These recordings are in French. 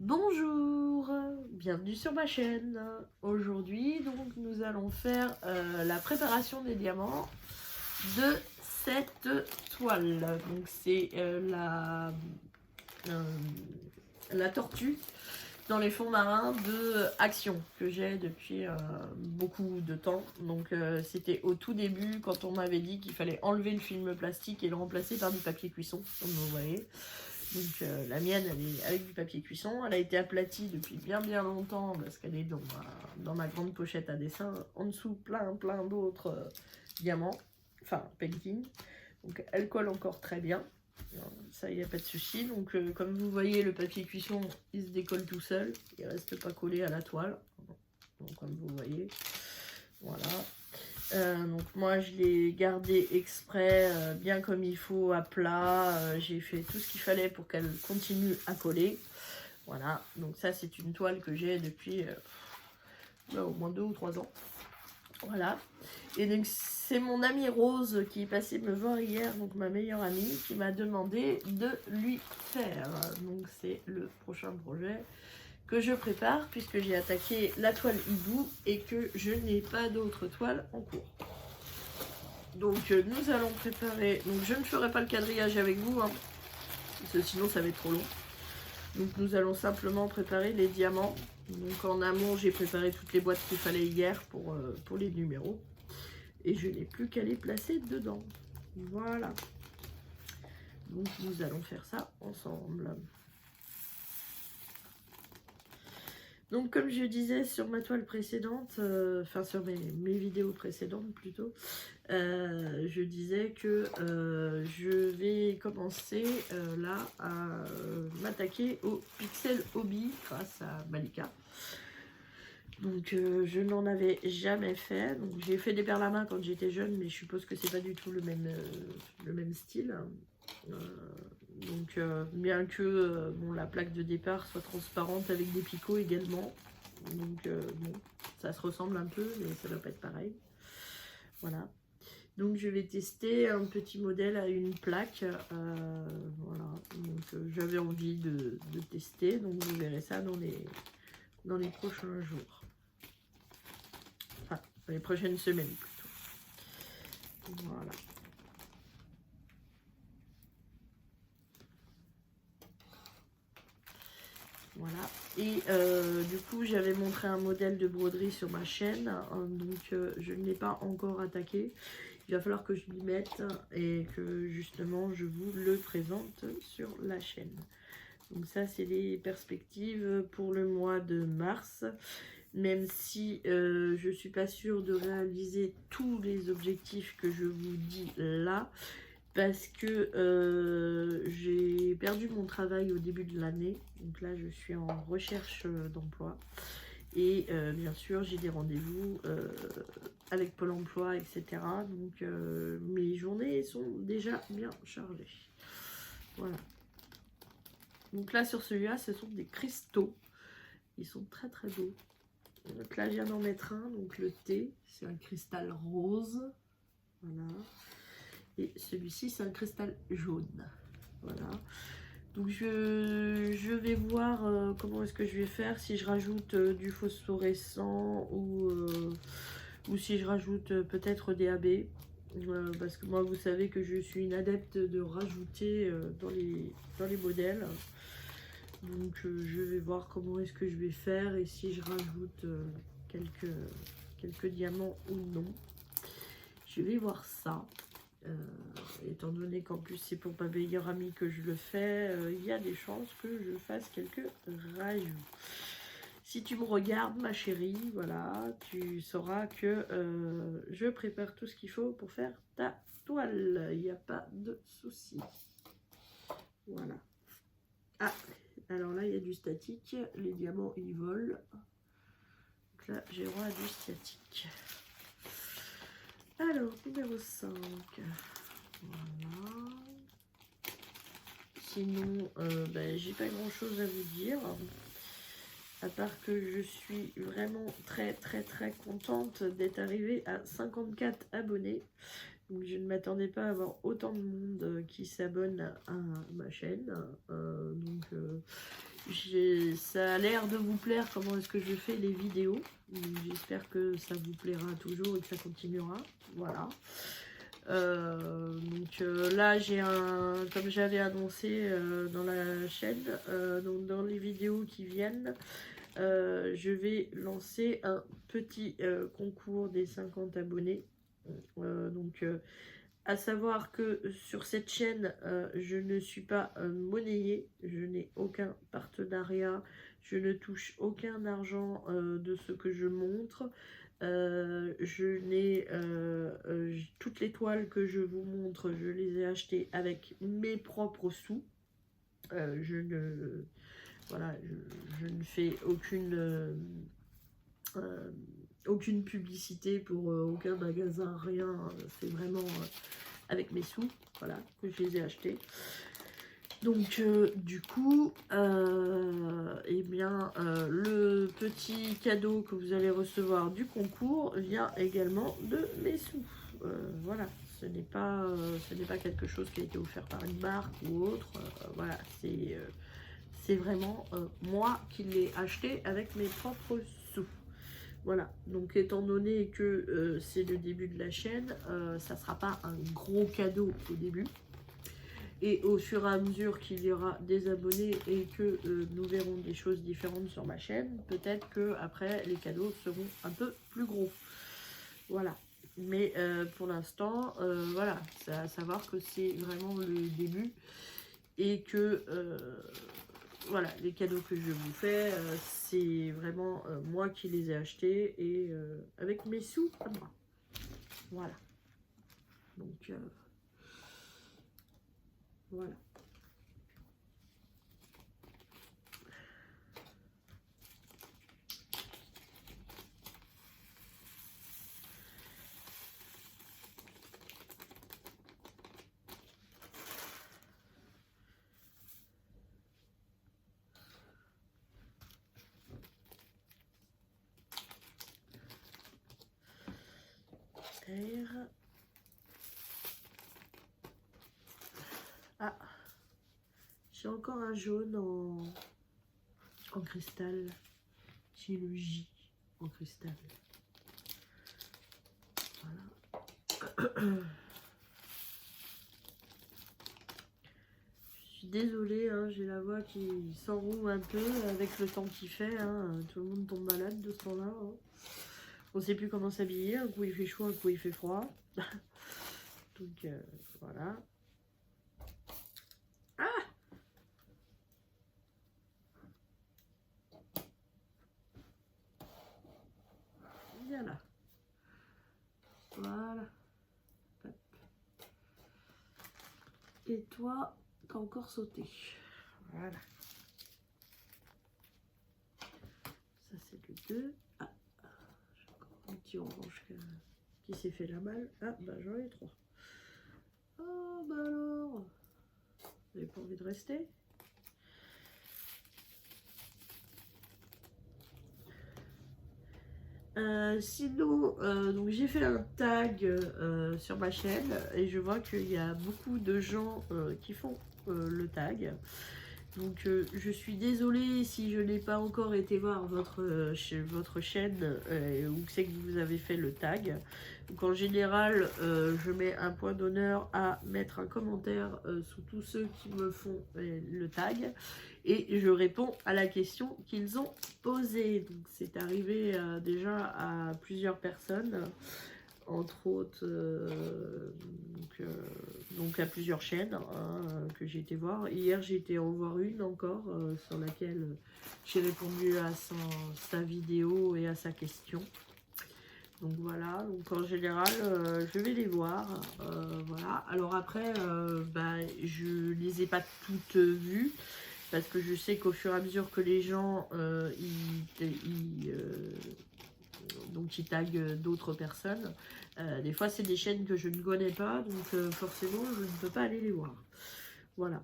Bonjour, bienvenue sur ma chaîne. Aujourd'hui, donc, nous allons faire la préparation des diamants de cette toile. Donc, c'est la tortue dans les fonds marins de Action que j'ai depuis beaucoup de temps. Donc, c'était au tout début quand on m'avait dit qu'il fallait enlever le film plastique et le remplacer par du papier cuisson, comme vous voyez. Donc la mienne, elle est avec du papier cuisson. Elle a été aplatie depuis bien longtemps parce qu'elle est dans ma grande pochette à dessin. En dessous, plein d'autres diamants, enfin painting. Donc elle colle encore très bien. Ça, il n'y a pas de souci. Donc comme vous voyez, le papier cuisson, il se décolle tout seul. Il ne reste pas collé à la toile. Donc comme vous voyez, voilà. Donc moi je l'ai gardé exprès bien comme il faut à plat, j'ai fait tout ce qu'il fallait pour qu'elle continue à coller. Voilà, donc ça c'est une toile que j'ai depuis au moins 2 ou 3 ans. Voilà, et donc c'est mon amie Rose qui est passée me voir hier, donc ma meilleure amie, qui m'a demandé de lui faire. Donc c'est le prochain projet que je prépare puisque j'ai attaqué la toile hibou et que je n'ai pas d'autres toiles en cours. Donc nous allons préparer, donc je ne ferai pas le quadrillage avec vous, hein, parce que sinon ça va être trop long. Donc nous allons simplement préparer les diamants. Donc en amont j'ai préparé toutes les boîtes qu'il fallait hier pour les numéros. Et je n'ai plus qu'à les placer dedans. Voilà. Donc nous allons faire ça ensemble. Donc comme je disais sur ma toile précédente, enfin sur mes vidéos précédentes plutôt, je disais que je vais commencer là à m'attaquer au Pixel Hobby grâce à Malika. Donc je n'en avais jamais fait. Donc j'ai fait des perles à main quand j'étais jeune, mais je suppose que c'est pas du tout le même style. Donc bien que bon, la plaque de départ soit transparente avec des picots également. Donc bon, ça se ressemble un peu, mais ça doit pas être pareil. Voilà. Donc je vais tester un petit modèle à une plaque. Voilà. Donc j'avais envie de tester. Donc vous verrez ça dans les prochains jours. Enfin, dans les prochaines semaines plutôt. Voilà. Voilà, et du coup j'avais montré un modèle de broderie sur ma chaîne, hein, donc je ne l'ai pas encore attaqué. Il va falloir que je m'y mette et que justement je vous le présente sur la chaîne. Donc ça c'est les perspectives pour le mois de mars, même si je ne suis pas sûre de réaliser tous les objectifs que je vous dis là. Parce que j'ai perdu mon travail au début de l'année. Donc là, je suis en recherche d'emploi. Et bien sûr, j'ai des rendez-vous avec Pôle emploi, etc. Donc mes journées sont déjà bien chargées. Voilà. Donc là, sur celui-là, ce sont des cristaux. Ils sont très beaux. Donc là, je viens d'en mettre un. Donc le T, c'est un cristal rose. Voilà. Et celui-ci, c'est un cristal jaune. Voilà. Donc je vais voir comment est-ce que je vais faire, si je rajoute du phosphorescent ou si je rajoute peut-être des AB. Parce que moi, vous savez que je suis une adepte de rajouter dans les modèles. Donc je vais voir comment est-ce que je vais faire et si je rajoute quelques diamants ou non. Je vais voir ça. Étant donné qu'en plus c'est pour ma meilleure amie que je le fais, il y a des chances que je fasse quelques rajouts. Si tu me regardes ma chérie, voilà, tu sauras que je prépare tout ce qu'il faut pour faire ta toile, il n'y a pas de souci. Voilà. Ah, alors là il y a du statique, les diamants ils volent. Donc là j'ai droit à du statique. Alors, numéro 5. Voilà. Sinon, j'ai pas grand chose à vous dire. À part que je suis vraiment très contente d'être arrivée à 54 abonnés. Donc je ne m'attendais pas à avoir autant de monde qui s'abonne à ma chaîne. Donc Ça a l'air de vous plaire comment est-ce que je fais les vidéos. J'espère que ça vous plaira toujours et que ça continuera. Voilà. Là j'ai comme j'avais annoncé dans la chaîne, donc dans les vidéos qui viennent, je vais lancer un petit concours des 50 abonnés. À savoir que sur cette chaîne, je ne suis pas monnayée, je n'ai aucun partenariat, je ne touche aucun argent de ce que je montre. Je n'ai toutes les toiles que je vous montre, je les ai achetées avec mes propres sous. Voilà, je ne fais aucune publicité pour aucun magasin, rien. C'est vraiment avec mes sous, voilà, que je les ai achetés. Donc du coup, eh bien, le petit cadeau que vous allez recevoir du concours vient également de mes sous. Voilà, ce n'est pas quelque chose qui a été offert par une marque ou autre. Voilà, c'est vraiment moi qui l'ai acheté avec mes propres sous. Voilà, donc étant donné que c'est le début de la chaîne, ça ne sera pas un gros cadeau au début. Et au fur et à mesure qu'il y aura des abonnés et que nous verrons des choses différentes sur ma chaîne, peut-être que après les cadeaux seront un peu plus gros. Voilà. Mais pour l'instant, voilà, c'est à savoir que c'est vraiment le début et que voilà, les cadeaux que je vous fais, c'est vraiment moi qui les ai achetés et avec mes sous à moi. Voilà. Donc voilà. Ah, j'ai encore un jaune en cristal. J'ai le J en cristal. Voilà. Je suis désolée, hein, j'ai la voix qui s'enroule un peu avec le temps qu'il fait. Hein, tout le monde tombe malade de ce temps-là. Hein. On ne sait plus comment s'habiller. Un coup il fait chaud, un coup il fait froid. Donc voilà. Ah! Voilà. Voilà. Hop. Et toi, t'as encore sauté. Voilà. Ça c'est le 2. Ah, j'ai encore un petit orange qui s'est fait la malle. Ah, bah j'en ai 3. Oh, bah alors. Vous n'avez pas envie de rester? Sinon, donc j'ai fait un tag sur ma chaîne et je vois qu'il y a beaucoup de gens qui font le tag. Donc je suis désolée si je n'ai pas encore été voir votre chaîne où c'est que vous avez fait le tag. Donc en général, je mets un point d'honneur à mettre un commentaire sous tous ceux qui me font le tag. Et je réponds à la question qu'ils ont posée. Donc c'est arrivé déjà à plusieurs personnes, entre autres donc à plusieurs chaînes hein, que j'ai été voir. Hier j'ai été en voir une encore sur laquelle j'ai répondu à sa vidéo et à sa question. Donc voilà, donc en général je vais les voir. Voilà. Alors après je les ai pas toutes vues. Parce que je sais qu'au fur et à mesure que les gens ils taguent d'autres personnes, des fois c'est des chaînes que je ne connais pas, donc forcément je ne peux pas aller les voir. Voilà.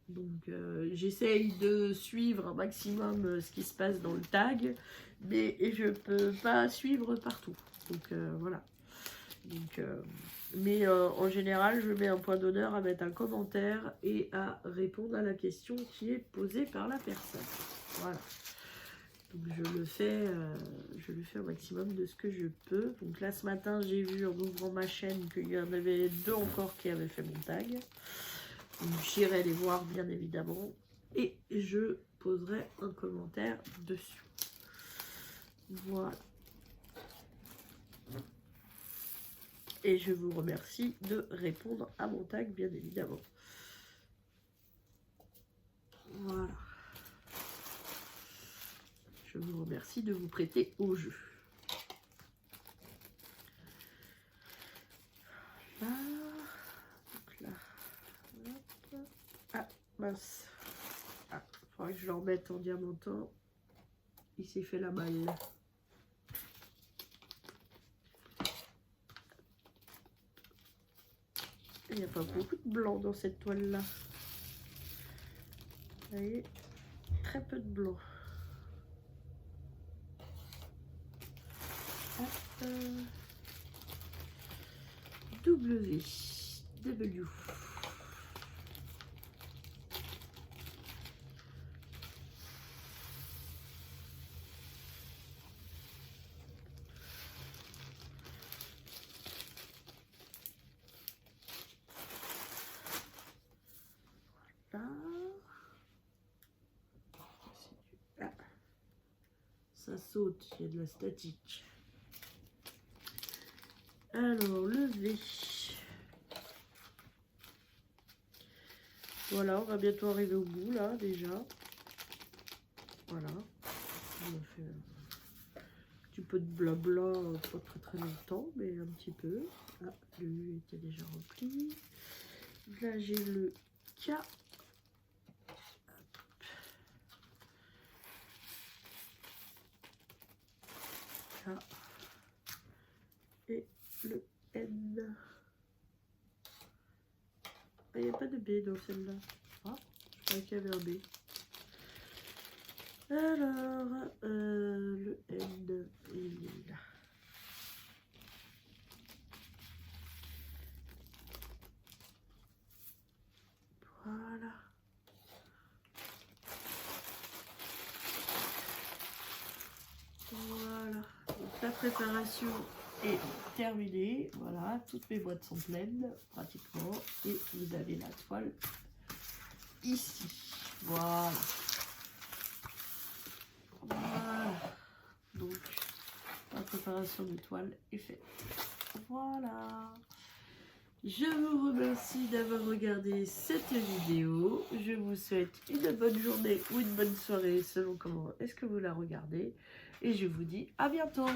Donc j'essaye de suivre un maximum ce qui se passe dans le tag, mais je ne peux pas suivre partout. Donc voilà. Donc, mais en général, je mets un point d'honneur à mettre un commentaire et à répondre à la question qui est posée par la personne. Voilà. Donc je le fais au maximum de ce que je peux. Donc là ce matin j'ai vu en ouvrant ma chaîne qu'il y en avait 2 encore qui avaient fait mon tag. Donc j'irai les voir bien évidemment. Et je poserai un commentaire dessus. Voilà. Et je vous remercie de répondre à mon tag bien évidemment. Voilà. Je vous remercie de vous prêter au jeu. Là, donc là. Hop. Ah, mince. Ah, faudrait que je le remette en diamantant. Il s'est fait la balle. Il n'y a pas beaucoup de blanc dans cette toile-là. Vous voyez, très peu de blanc. W. Ah. Ça saute, il y a de la statique. Alors, le V. Voilà, on va bientôt arriver au bout, là, déjà. Voilà. On a fait un petit peu de blabla, pas très longtemps, mais un petit peu. Ah, le U était déjà rempli. Là, j'ai le K. K. Et le N. Il n'y a pas de B dans celle-là. Ah, je croyais qu'il y avait un B. Alors, le N, il est là. Voilà. Voilà. Donc, la préparation est terminée. Voilà, toutes mes boîtes sont pleines, pratiquement. Et vous avez la toile ici. Voilà. Voilà. Donc, la préparation de toile est faite. Voilà. Je vous remercie d'avoir regardé cette vidéo. Je vous souhaite une bonne journée ou une bonne soirée selon comment est-ce que vous la regardez. Et je vous dis à bientôt.